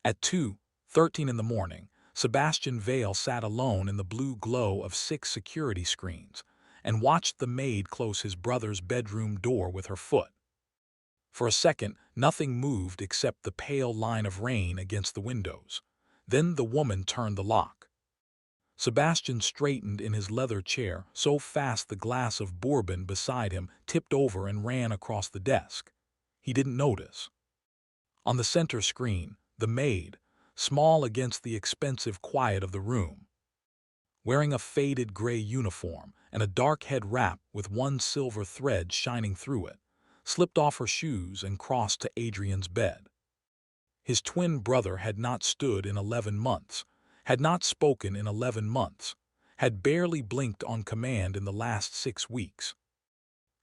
At 2:13 in the morning, Sebastian Vale sat alone in the blue glow of 6 security screens and watched the maid close his brother's bedroom door with her foot. For a second, nothing moved except the pale line of rain against the windows. Then the woman turned the lock. Sebastian straightened in his leather chair so fast the glass of bourbon beside him tipped over and ran across the desk. He didn't notice. On the center screen, the maid, small against the expensive quiet of the room, wearing a faded gray uniform and a dark head wrap with one silver thread shining through it, slipped off her shoes and crossed to Adrian's bed. His twin brother had not stood in 11 months, had not spoken in 11 months, had barely blinked on command in the last 6 weeks.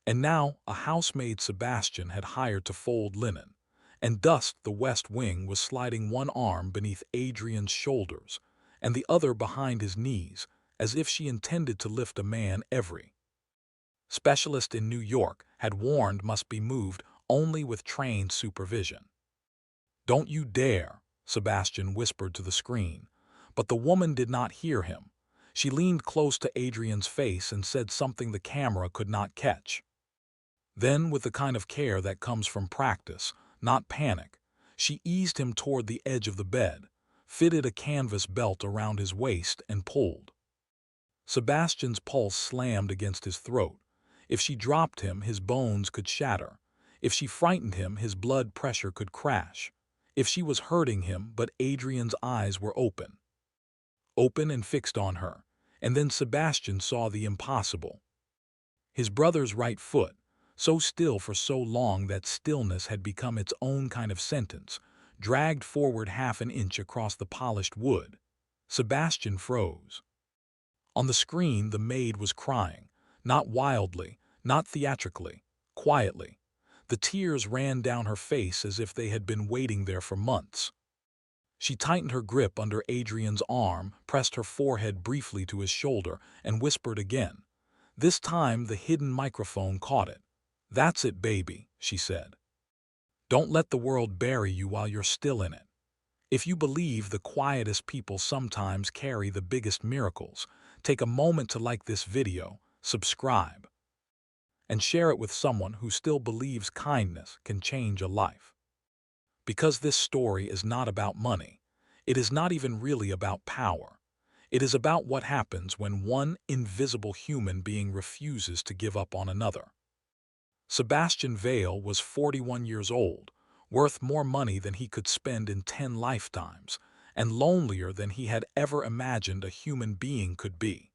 And now a housemaid Sebastian had hired to fold linen, and dust the West Wing was sliding one arm beneath Adrian's shoulders and the other behind his knees, as if she intended to lift a man every specialist in New York had warned must be moved only with trained supervision. "Don't you dare," Sebastian whispered to the screen, but the woman did not hear him. She leaned close to Adrian's face and said something the camera could not catch. Then, with the kind of care that comes from practice, not panic, she eased him toward the edge of the bed, fitted a canvas belt around his waist, and pulled. Sebastian's pulse slammed against his throat. If she dropped him, his bones could shatter. If she frightened him, his blood pressure could crash. If she was hurting him, but Adrian's eyes were open. Open and fixed on her. And then Sebastian saw the impossible. His brother's right foot, so still for so long that stillness had become its own kind of sentence, dragged forward half an inch across the polished wood. Sebastian froze. On the screen, the maid was crying, not wildly, not theatrically, quietly. The tears ran down her face as if they had been waiting there for months. She tightened her grip under Adrian's arm, pressed her forehead briefly to his shoulder, and whispered again. This time the hidden microphone caught it. "That's it, baby," she said. "Don't let the world bury you while you're still in it. If you believe the quietest people sometimes carry the biggest miracles, take a moment to like this video, subscribe, and share it with someone who still believes kindness can change a life. Because this story is not about money. It is not even really about power. It is about what happens when one invisible human being refuses to give up on another. Sebastian Vale was 41 years old, worth more money than he could spend in 10 lifetimes, and lonelier than he had ever imagined a human being could be.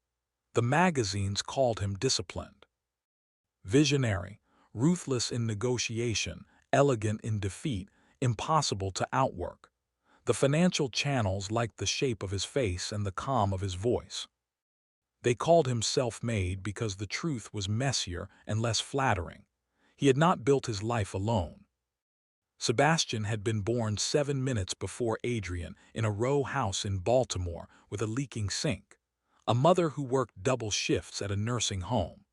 The magazines called him disciplined, visionary, ruthless in negotiation, elegant in defeat, impossible to outwork. The financial channels liked the shape of his face and the calm of his voice. They called him self-made because the truth was messier and less flattering. He had not built his life alone. Sebastian had been born 7 minutes before Adrian in a row house in Baltimore with a leaking sink, a mother who worked double shifts at a nursing home,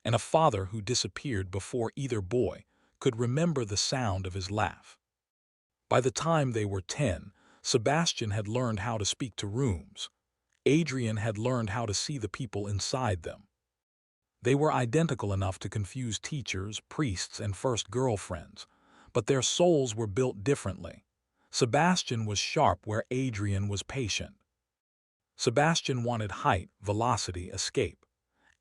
and a father who disappeared before either boy could remember the sound of his laugh. By the time they were 10, Sebastian had learned how to speak to rooms. Adrian had learned how to see the people inside them. They were identical enough to confuse teachers, priests, and first girlfriends, but their souls were built differently. Sebastian was sharp where Adrian was patient. Sebastian wanted height, velocity, escape.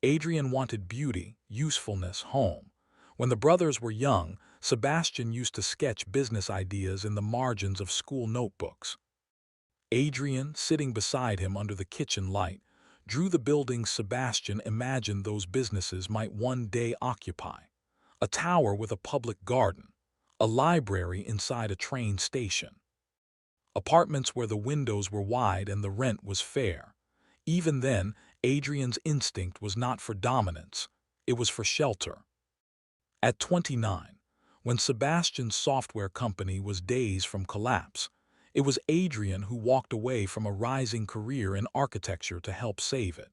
Adrian wanted beauty, usefulness, home. When the brothers were young, Sebastian used to sketch business ideas in the margins of school notebooks. Adrian, sitting beside him under the kitchen light, drew the buildings Sebastian imagined those businesses might one day occupy. A tower with a public garden, a library inside a train station, apartments where the windows were wide and the rent was fair. Even then, Adrian's instinct was not for dominance, it was for shelter. At 29, when Sebastian's software company was days from collapse, it was Adrian who walked away from a rising career in architecture to help save it.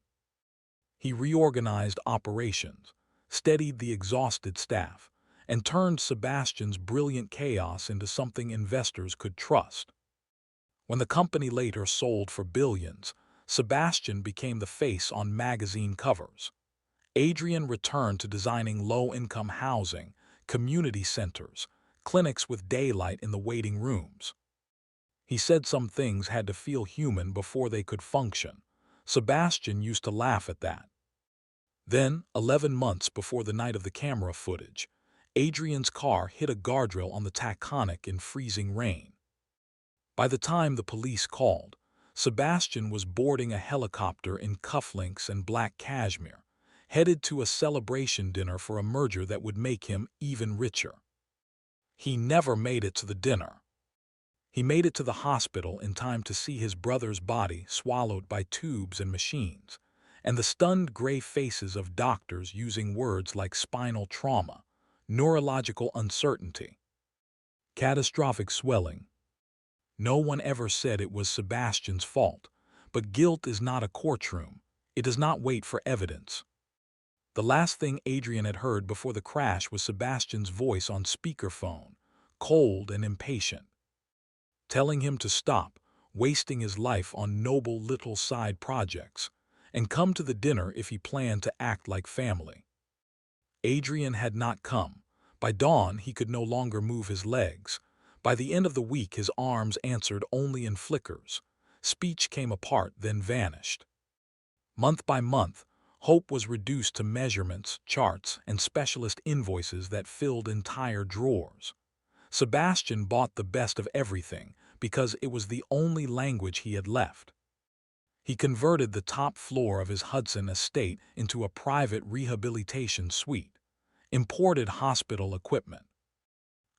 He reorganized operations, steadied the exhausted staff, and turned Sebastian's brilliant chaos into something investors could trust. When the company later sold for billions, Sebastian became the face on magazine covers. Adrian returned to designing low-income housing, community centers, clinics with daylight in the waiting rooms. He said some things had to feel human before they could function. Sebastian used to laugh at that. Then, 11 months before the night of the camera footage, Adrian's car hit a guardrail on the Taconic in freezing rain. By the time the police called, Sebastian was boarding a helicopter in cufflinks and black cashmere, headed to a celebration dinner for a merger that would make him even richer. He never made it to the dinner. He made it to the hospital in time to see his brother's body swallowed by tubes and machines, and the stunned gray faces of doctors using words like spinal trauma, neurological uncertainty, catastrophic swelling. No one ever said it was Sebastian's fault, but guilt is not a courtroom. It does not wait for evidence. The last thing Adrian had heard before the crash was Sebastian's voice on speakerphone, cold and impatient, telling him to stop wasting his life on noble little side projects and come to the dinner if he planned to act like family. Adrian had not come. By dawn, he could no longer move his legs. By the end of the week, his arms answered only in flickers. Speech came apart, then vanished. Month by month, hope was reduced to measurements, charts, and specialist invoices that filled entire drawers. Sebastian bought the best of everything because it was the only language he had left. He converted the top floor of his Hudson estate into a private rehabilitation suite, imported hospital equipment,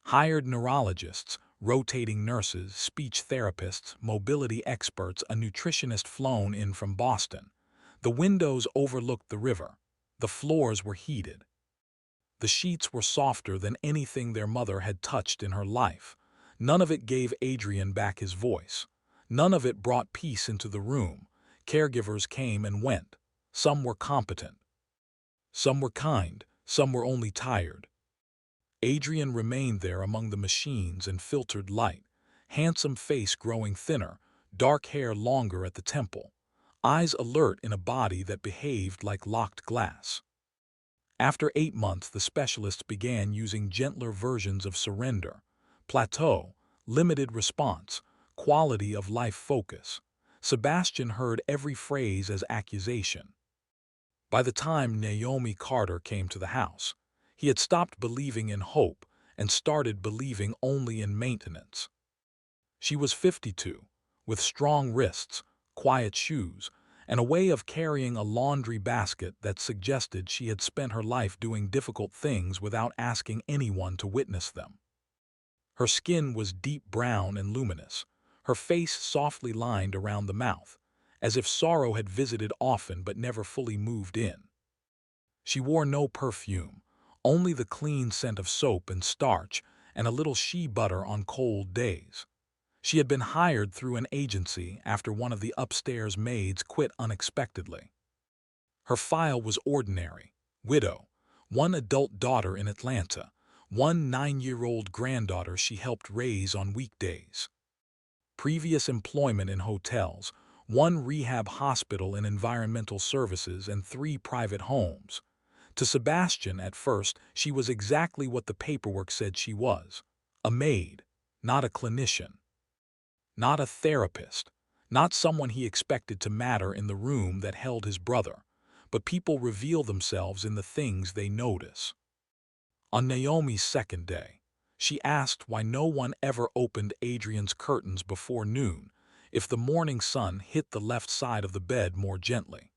hired neurologists, rotating nurses, speech therapists, mobility experts, a nutritionist flown in from Boston. The windows overlooked the river. The floors were heated. The sheets were softer than anything their mother had touched in her life. None of it gave Adrian back his voice. None of it brought peace into the room. Caregivers came and went. Some were competent. Some were kind. Some were only tired. Adrian remained there among the machines and filtered light, handsome face growing thinner, dark hair longer at the temple, eyes alert in a body that behaved like locked glass. After 8 months, the specialists began using gentler versions of surrender, plateau, limited response, quality of life focus. Sebastian heard every phrase as accusation. By the time Naomi Carter came to the house, he had stopped believing in hope and started believing only in maintenance. She was 52, with strong wrists, quiet shoes, and a way of carrying a laundry basket that suggested she had spent her life doing difficult things without asking anyone to witness them. Her skin was deep brown and luminous, her face softly lined around the mouth, as if sorrow had visited often but never fully moved in. She wore no perfume, only the clean scent of soap and starch and a little shea butter on cold days. She had been hired through an agency after one of the upstairs maids quit unexpectedly. Her file was ordinary: widow, one adult daughter in Atlanta, one 9-year-old granddaughter she helped raise on weekdays. Previous employment in hotels, one rehab hospital in environmental services, and 3 private homes. To Sebastian, at first, she was exactly what the paperwork said she was: a maid, not a clinician. Not a therapist, not someone he expected to matter in the room that held his brother, but people reveal themselves in the things they notice. On Naomi's second day, she asked why no one ever opened Adrian's curtains before noon if the morning sun hit the left side of the bed more gently.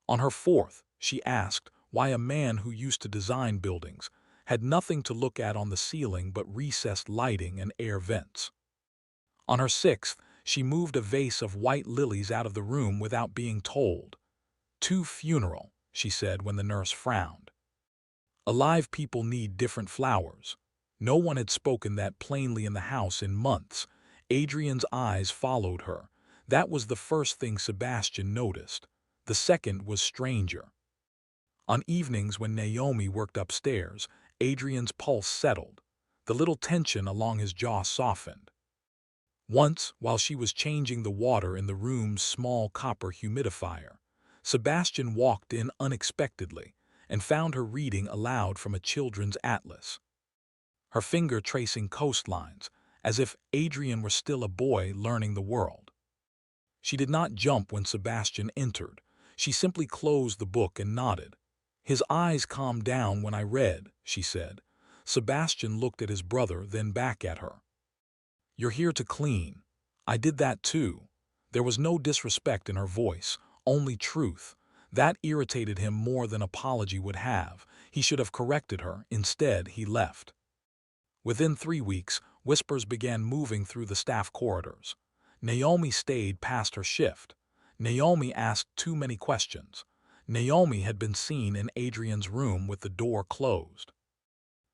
On her fourth, she asked why a man who used to design buildings had nothing to look at on the ceiling but recessed lighting and air vents. On her sixth, she moved a vase of white lilies out of the room without being told. Too funeral, she said when the nurse frowned. Alive people need different flowers. No one had spoken that plainly in the house in months. Adrian's eyes followed her. That was the first thing Sebastian noticed. The second was stranger. On evenings when Naomi worked upstairs, Adrian's pulse settled. The little tension along his jaw softened. Once, while she was changing the water in the room's small copper humidifier, Sebastian walked in unexpectedly and found her reading aloud from a children's atlas, her finger tracing coastlines, as if Adrian were still a boy learning the world. She did not jump when Sebastian entered. She simply closed the book and nodded. His eyes calmed down when I read, she said. Sebastian looked at his brother, then back at her. You're here to clean. I did that too. There was no disrespect in her voice, only truth. That irritated him more than apology would have. He should have corrected her. Instead, he left. Within 3 weeks, whispers began moving through the staff corridors. Naomi stayed past her shift. Naomi asked too many questions. Naomi had been seen in Adrian's room with the door closed.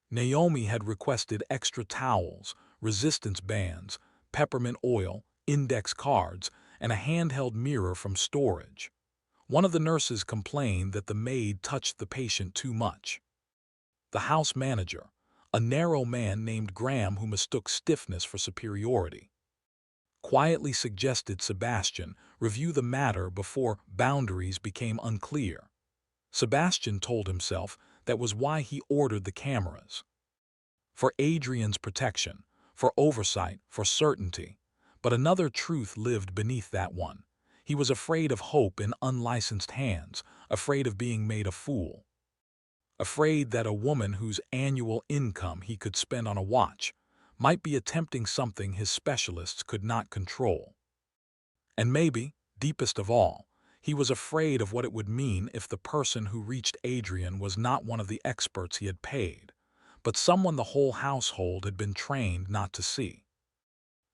Naomi had requested extra towels, resistance bands, peppermint oil, index cards, and a handheld mirror from storage. One of the nurses complained that the maid touched the patient too much. The house manager, a narrow man named Graham who mistook stiffness for superiority, quietly suggested Sebastian review the matter before boundaries became unclear. Sebastian told himself that was why he ordered the cameras. For Adrian's protection, for oversight, for certainty. But another truth lived beneath that one. He was afraid of hope in unlicensed hands, afraid of being made a fool. Afraid that a woman whose annual income he could spend on a watch might be attempting something his specialists could not control. And maybe, deepest of all, he was afraid of what it would mean if the person who reached Adrian was not one of the experts he had paid, but someone the whole household had been trained not to see.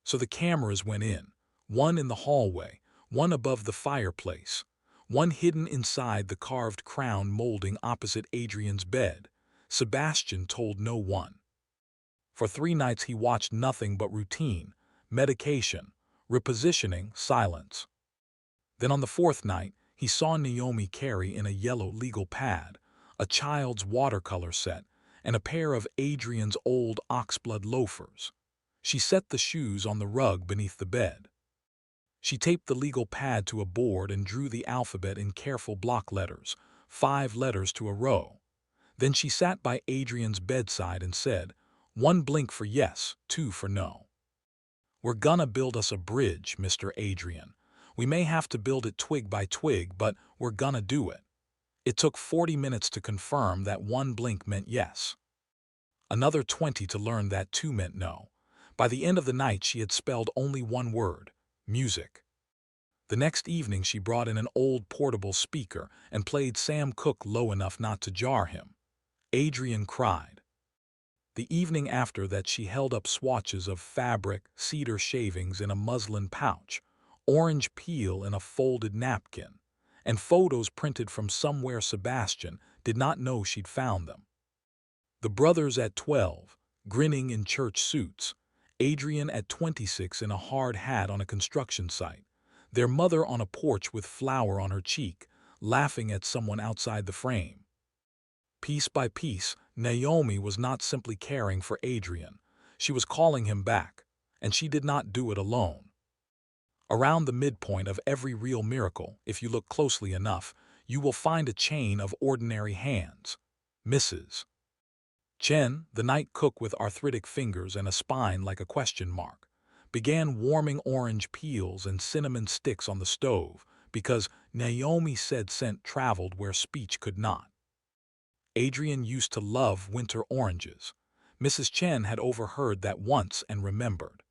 So the cameras went in, one in the hallway, one above the fireplace, one hidden inside the carved crown molding opposite Adrian's bed. Sebastian told no one. For 3 nights he watched nothing but routine, medication, repositioning, silence. Then on the 4th night, he saw Naomi carry in a yellow legal pad, a child's watercolor set, and a pair of Adrian's old oxblood loafers. She set the shoes on the rug beneath the bed. She taped the legal pad to a board and drew the alphabet in careful block letters, 5 letters to a row. Then she sat by Adrian's bedside and said, 1 blink for yes, 2 for no. We're gonna build us a bridge, Mr. Adrian. We may have to build it twig by twig, but we're gonna do it. It took 40 minutes to confirm that 1 blink meant yes. Another 20 to learn that 2 meant no. By the end of the night, she had spelled only 1 word: music. The next evening, she brought in an old portable speaker and played Sam Cooke low enough not to jar him. Adrian cried. The evening after that, she held up swatches of fabric, cedar shavings in a muslin pouch, orange peel in a folded napkin, and photos printed from somewhere Sebastian did not know she'd found them. The brothers at 12, grinning in church suits, Adrian at 26 in a hard hat on a construction site, their mother on a porch with flour on her cheek, laughing at someone outside the frame. Piece by piece, Naomi was not simply caring for Adrian. She was calling him back, and she did not do it alone. Around the midpoint of every real miracle, if you look closely enough, you will find a chain of ordinary hands. Mrs. Chen, the night cook with arthritic fingers and a spine like a question mark, began warming orange peels and cinnamon sticks on the stove because Naomi said scent traveled where speech could not. Adrian used to love winter oranges. Mrs. Chen had overheard that once and remembered.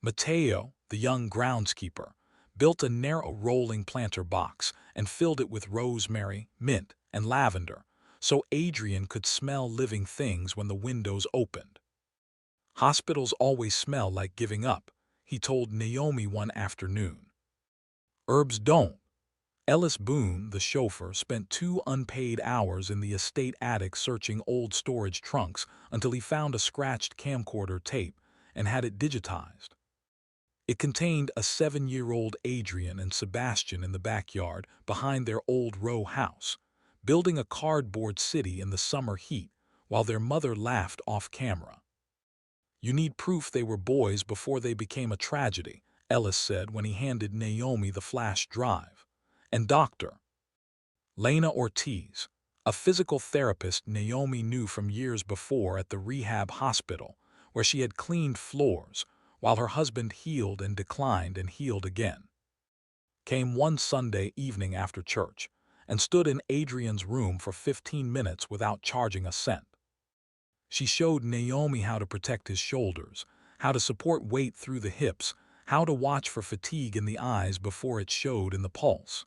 Mateo, the young groundskeeper, built a narrow rolling planter box and filled it with rosemary, mint, and lavender, so Adrian could smell living things when the windows opened. Hospitals always smell like giving up, he told Naomi one afternoon. Herbs don't. Ellis Boone, the chauffeur, spent 2 unpaid hours in the estate attic searching old storage trunks until he found a scratched camcorder tape and had it digitized. It contained a 7-year-old Adrian and Sebastian in the backyard behind their old row house, building a cardboard city in the summer heat while their mother laughed off camera. You need proof they were boys before they became a tragedy, Ellis said when he handed Naomi the flash drive. And Dr. Lena Ortiz, a physical therapist Naomi knew from years before at the rehab hospital, where she had cleaned floors, while her husband healed and declined and healed again, came one Sunday evening after church and stood in Adrian's room for 15 minutes without charging a cent. She showed Naomi how to protect his shoulders, how to support weight through the hips, how to watch for fatigue in the eyes before it showed in the pulse.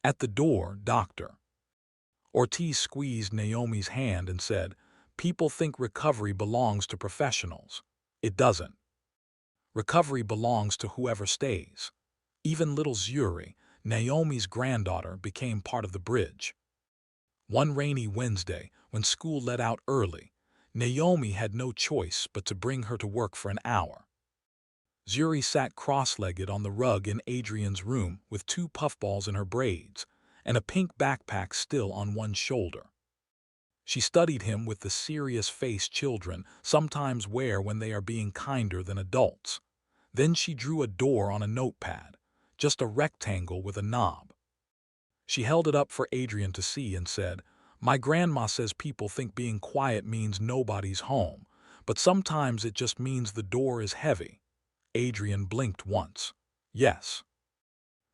At the door, Dr. Ortiz squeezed Naomi's hand and said, "People think recovery belongs to professionals. It doesn't. Recovery belongs to whoever stays." Even little Zuri, Naomi's granddaughter, became part of the bridge. One rainy Wednesday, when school let out early, Naomi had no choice but to bring her to work for an hour. Zuri sat cross-legged on the rug in Adrian's room with 2 puffballs in her braids and a pink backpack still on one shoulder. She studied him with the serious face children sometimes wear when they are being kinder than adults. Then she drew a door on a notepad, just a rectangle with a knob. She held it up for Adrian to see and said, "My grandma says people think being quiet means nobody's home, but sometimes it just means the door is heavy." Adrian blinked once. Yes.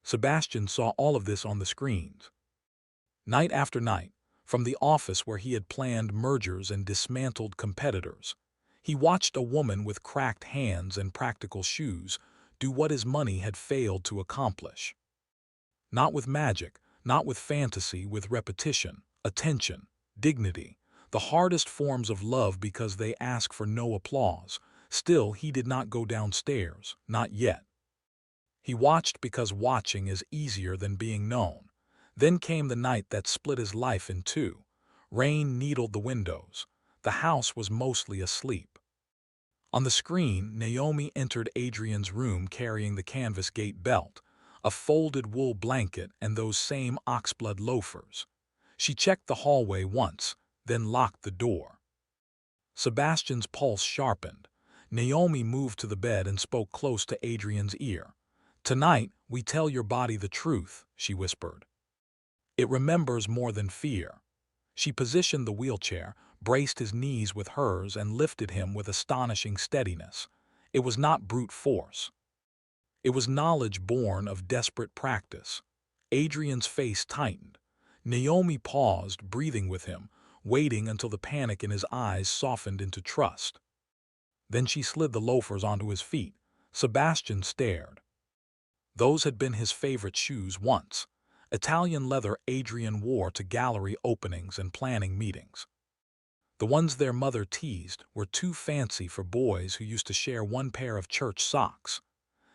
Sebastian saw all of this on the screens. Night after night, from the office where he had planned mergers and dismantled competitors, he watched a woman with cracked hands and practical shoes do what his money had failed to accomplish. Not with magic, not with fantasy, with repetition, attention, dignity, the hardest forms of love because they ask for no applause. Still, he did not go downstairs, not yet. He watched because watching is easier than being known. Then came the night that split his life in two. Rain needled the windows. The house was mostly asleep. On the screen, Naomi entered Adrian's room carrying the canvas gate belt, a folded wool blanket, and those same oxblood loafers. She checked the hallway once, then locked the door. Sebastian's pulse sharpened. Naomi moved to the bed and spoke close to Adrian's ear. "Tonight, we tell your body the truth," she whispered. "It remembers more than fear." She positioned the wheelchair, braced his knees with hers, and lifted him with astonishing steadiness. It was not brute force. It was knowledge born of desperate practice. Adrian's face tightened. Naomi paused, breathing with him, waiting until the panic in his eyes softened into trust. Then she slid the loafers onto his feet. Sebastian stared. Those had been his favorite shoes once. Italian leather Adrian wore to gallery openings and planning meetings. The ones their mother teased were too fancy for boys who used to share one pair of church socks.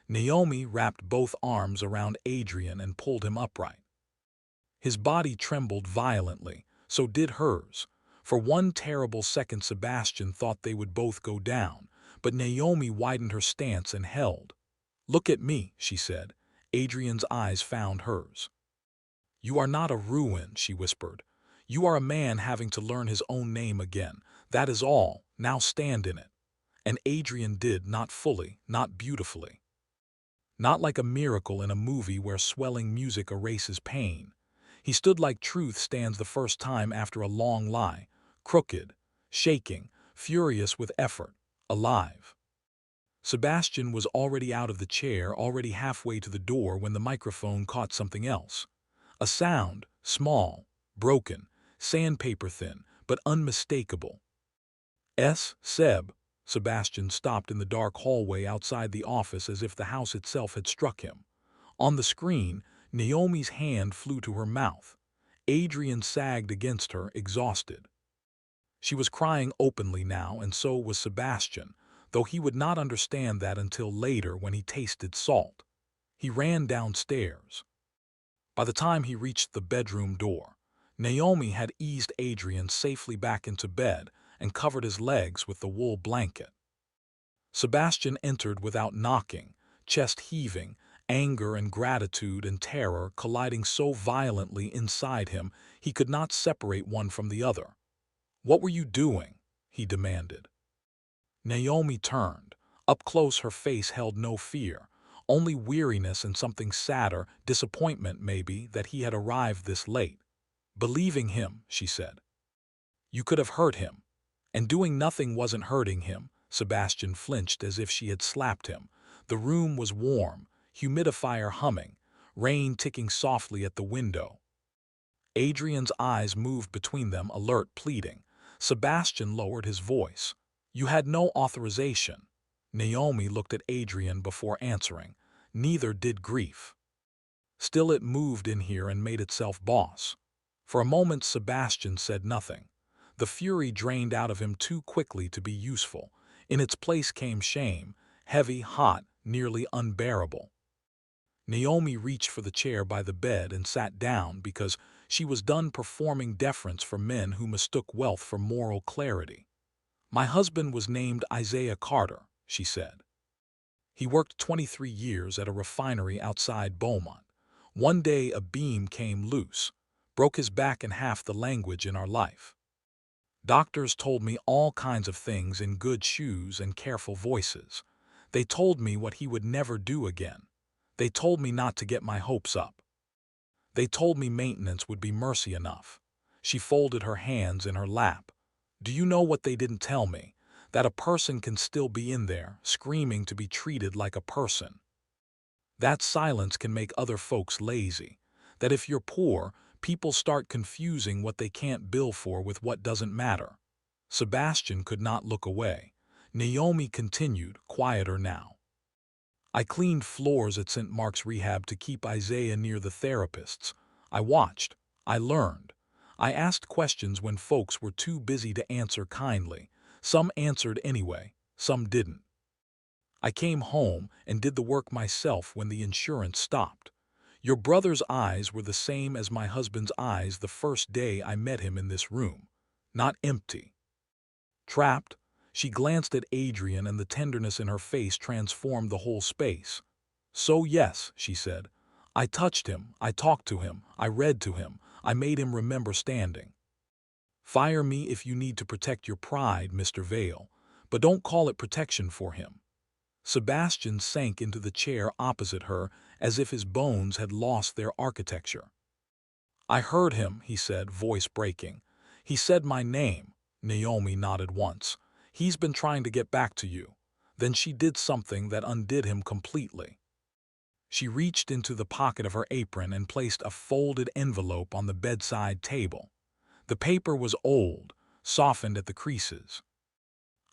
Naomi wrapped both arms around Adrian and pulled him upright. His body trembled violently, so did hers. For one terrible second Sebastian thought they would both go down, but Naomi widened her stance and held. "Look at me," she said. Adrian's eyes found hers. "You are not a ruin," she whispered. "You are a man having to learn his own name again. That is all. Now stand in it." And Adrian did, not fully, not beautifully. Not like a miracle in a movie where swelling music erases pain. He stood like truth stands the first time after a long lie, crooked, shaking, furious with effort, alive. Sebastian was already out of the chair, already halfway to the door when the microphone caught something else. A sound, small, broken, sandpaper thin, but unmistakable. Seb." Sebastian stopped in the dark hallway outside the office as if the house itself had struck him. On the screen, Naomi's hand flew to her mouth. Adrian sagged against her, exhausted. She was crying openly now, and so was Sebastian, though he would not understand that until later when he tasted salt. He ran downstairs. By the time he reached the bedroom door, Naomi had eased Adrian safely back into bed and covered his legs with the wool blanket. Sebastian entered without knocking, chest heaving, anger and gratitude and terror colliding so violently inside him he could not separate one from the other. "What were you doing?" he demanded. Naomi turned. Up close her face held no fear, only weariness and something sadder, disappointment maybe, that he had arrived this late. Believing him, she said. You could have hurt him. And doing nothing wasn't hurting him. Sebastian flinched as if she had slapped him. The room was warm, humidifier humming, rain ticking softly at the window. Adrian's eyes moved between them, alert, pleading. Sebastian lowered his voice. You had no authorization. Naomi looked at Adrian before answering. Neither did grief. Still it moved in here and made itself boss. For a moment Sebastian said nothing. The fury drained out of him too quickly to be useful. In its place came shame, heavy, hot, nearly unbearable. Naomi reached for the chair by the bed and sat down because she was done performing deference for men who mistook wealth for moral clarity. My husband was named Isaiah Carter, she said. He worked 23 years at a refinery outside Beaumont. One day a beam came loose, broke his back in half. The language in our life. Doctors told me all kinds of things in good shoes and careful voices. They told me what he would never do again. They told me not to get my hopes up. They told me maintenance would be mercy enough. She folded her hands in her lap. Do you know what they didn't tell me? That a person can still be in there, screaming to be treated like a person. That silence can make other folks lazy. That if you're poor, people start confusing what they can't bill for with what doesn't matter. Sebastian could not look away. Naomi continued, quieter now. I cleaned floors at St. Mark's Rehab to keep Isaiah near the therapists. I watched. I learned. I asked questions when folks were too busy to answer kindly. Some answered anyway, some didn't. I came home and did the work myself when the insurance stopped. Your brother's eyes were the same as my husband's eyes the first day I met him in this room. Not empty. Trapped. She glanced at Adrian and the tenderness in her face transformed the whole space. So yes, she said. I touched him, I talked to him, I read to him, I made him remember standing. Fire me if you need to protect your pride, Mr. Vale, but don't call it protection for him. Sebastian sank into the chair opposite her as if his bones had lost their architecture. I heard him, he said, voice breaking. He said my name. Naomi nodded once. He's been trying to get back to you. Then she did something that undid him completely. She reached into the pocket of her apron and placed a folded envelope on the bedside table. The paper was old, softened at the creases.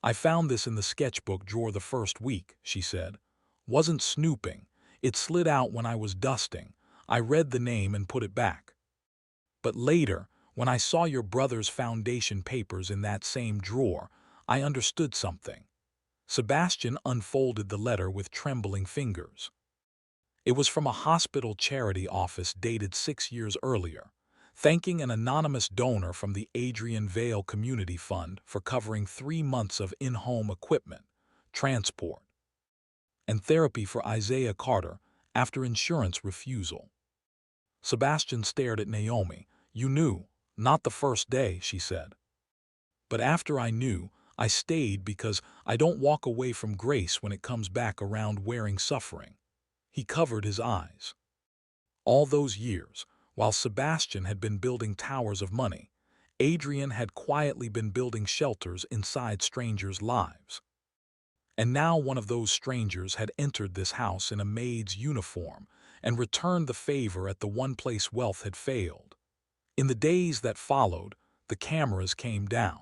I found this in the sketchbook drawer the first week, she said. Wasn't snooping. It slid out when I was dusting. I read the name and put it back. But later, when I saw your brother's foundation papers in that same drawer, I understood something. Sebastian unfolded the letter with trembling fingers. It was from a hospital charity office dated 6 years earlier, thanking an anonymous donor from the Adrian Vale Community Fund for covering 3 months of in-home equipment, transport, and therapy for Isaiah Carter after insurance refusal. Sebastian stared at Naomi. You knew, not the first day, she said. But after I knew, I stayed because I don't walk away from grace when it comes back around wearing suffering. He covered his eyes. All those years, while Sebastian had been building towers of money, Adrian had quietly been building shelters inside strangers' lives. And now one of those strangers had entered this house in a maid's uniform and returned the favor at the one place wealth had failed. In the days that followed, the cameras came down.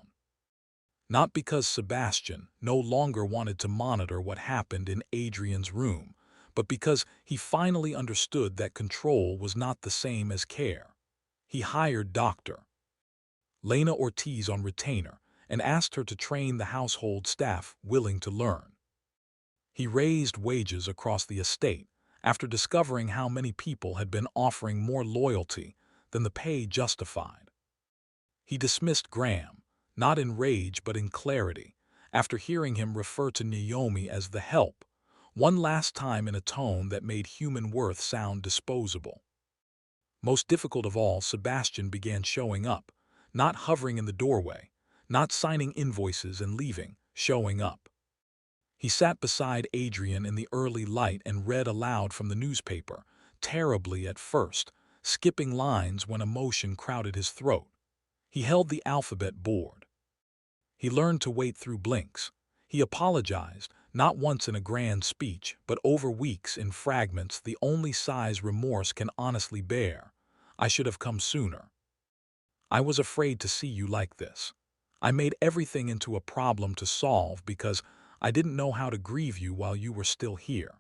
Not because Sebastian no longer wanted to monitor what happened in Adrian's room, but because he finally understood that control was not the same as care. He hired Dr. Lena Ortiz on retainer and asked her to train the household staff willing to learn. He raised wages across the estate after discovering how many people had been offering more loyalty than the pay justified. He dismissed Graham, not in rage but in clarity, after hearing him refer to Naomi as the help, one last time in a tone that made human worth sound disposable. Most difficult of all, Sebastian began showing up, not hovering in the doorway, not signing invoices and leaving, showing up. He sat beside Adrian in the early light and read aloud from the newspaper, terribly at first, skipping lines when emotion crowded his throat. He held the alphabet board. He learned to wait through blinks. He apologized, not once in a grand speech, but over weeks in fragments, the only size remorse can honestly bear. I should have come sooner. I was afraid to see you like this. I made everything into a problem to solve because I didn't know how to grieve you while you were still here.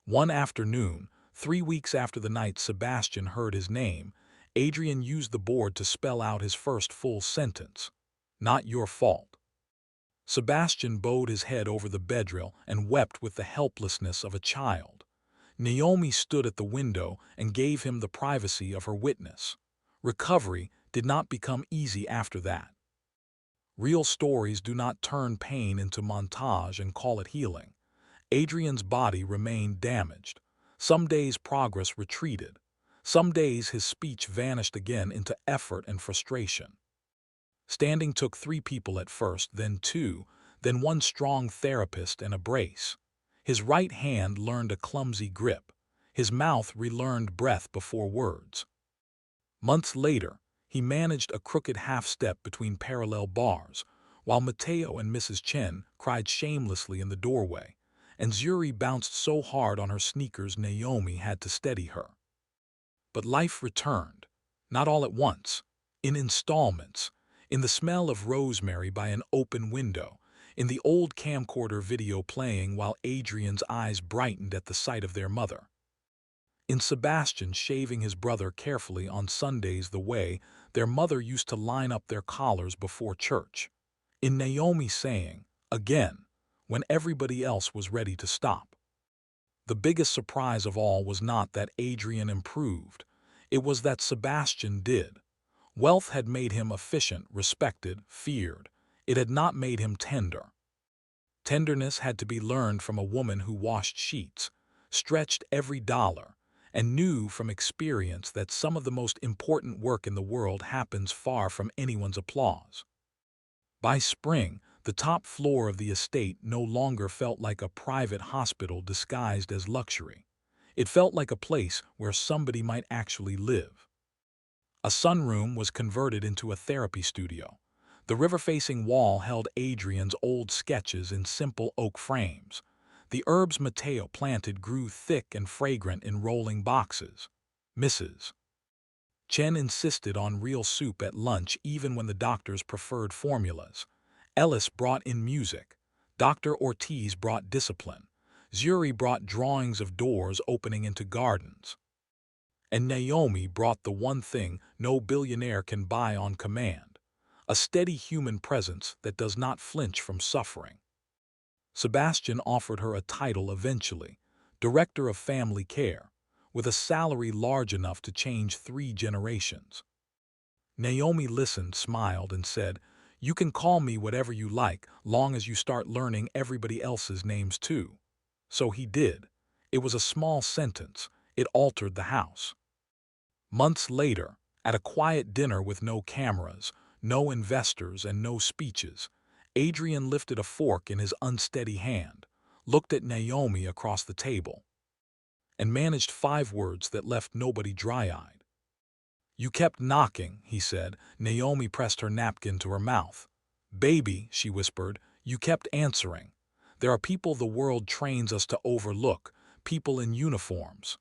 One afternoon, 3 weeks after the night Sebastian heard his name, Adrian used the board to spell out his first full sentence. Not your fault. Sebastian bowed his head over the bedrail and wept with the helplessness of a child. Naomi stood at the window and gave him the privacy of her witness. Recovery did not become easy after that. Real stories do not turn pain into montage and call it healing. Adrian's body remained damaged. Some days progress retreated. Some days his speech vanished again into effort and frustration. Standing took 3 people at first, then 2, then one strong therapist and a brace. His right hand learned a clumsy grip. His mouth relearned breath before words. Months later, he managed a crooked half-step between parallel bars, while Mateo and Mrs. Chen cried shamelessly in the doorway, and Zuri bounced so hard on her sneakers Naomi had to steady her. But life returned, not all at once, in installments, in the smell of rosemary by an open window, in the old camcorder video playing while Adrian's eyes brightened at the sight of their mother, in Sebastian shaving his brother carefully on Sundays the way their mother used to line up their collars before church, in Naomi saying, again, when everybody else was ready to stop. The biggest surprise of all was not that Adrian improved, it was that Sebastian did. Wealth had made him efficient, respected, feared. It had not made him tender. Tenderness had to be learned from a woman who washed sheets, stretched every dollar, and knew from experience that some of the most important work in the world happens far from anyone's applause. By spring, the top floor of the estate no longer felt like a private hospital disguised as luxury. It felt like a place where somebody might actually live. A sunroom was converted into a therapy studio. The river-facing wall held Adrian's old sketches in simple oak frames. The herbs Mateo planted grew thick and fragrant in rolling boxes. Mrs. Chen insisted on real soup at lunch even when the doctors preferred formulas. Ellis brought in music. Dr. Ortiz brought discipline. Zuri brought drawings of doors opening into gardens. And Naomi brought the one thing no billionaire can buy on command, a steady human presence that does not flinch from suffering. Sebastian offered her a title eventually, Director of Family Care, with a salary large enough to change 3 generations. Naomi listened, smiled, and said, "You can call me whatever you like, long as you start learning everybody else's names too." So he did. It was a small sentence. It altered the house. Months later, at a quiet dinner with no cameras, no investors, and no speeches, Adrian lifted a fork in his unsteady hand, looked at Naomi across the table, and managed 5 words that left nobody dry-eyed. "You kept knocking," he said. Naomi pressed her napkin to her mouth. "Baby," she whispered, "you kept answering. There are people the world trains us to overlook, people in uniforms.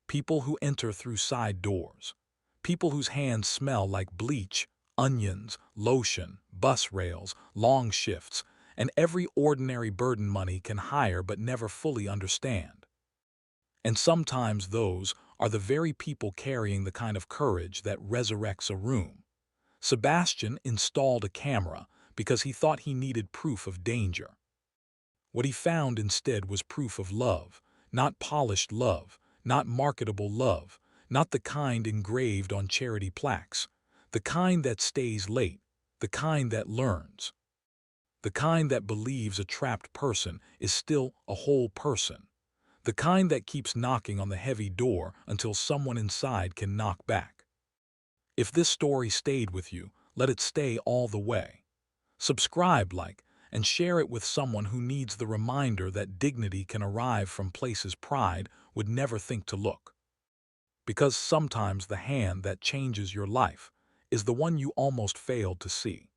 People who enter through side doors. People whose hands smell like bleach, onions, lotion, bus rails, long shifts, and every ordinary burden money can hire but never fully understand. And sometimes those are the very people carrying the kind of courage that resurrects a room." Sebastian installed a camera because he thought he needed proof of danger. What he found instead was proof of love, not polished love, not marketable love, not the kind engraved on charity plaques, the kind that stays late, the kind that learns, the kind that believes a trapped person is still a whole person, the kind that keeps knocking on the heavy door until someone inside can knock back. If this story stayed with you, let it stay all the way. Subscribe, like, and share it with someone who needs the reminder that dignity can arrive from places pride would never think to look. Because sometimes the hand that changes your life is the one you almost failed to see.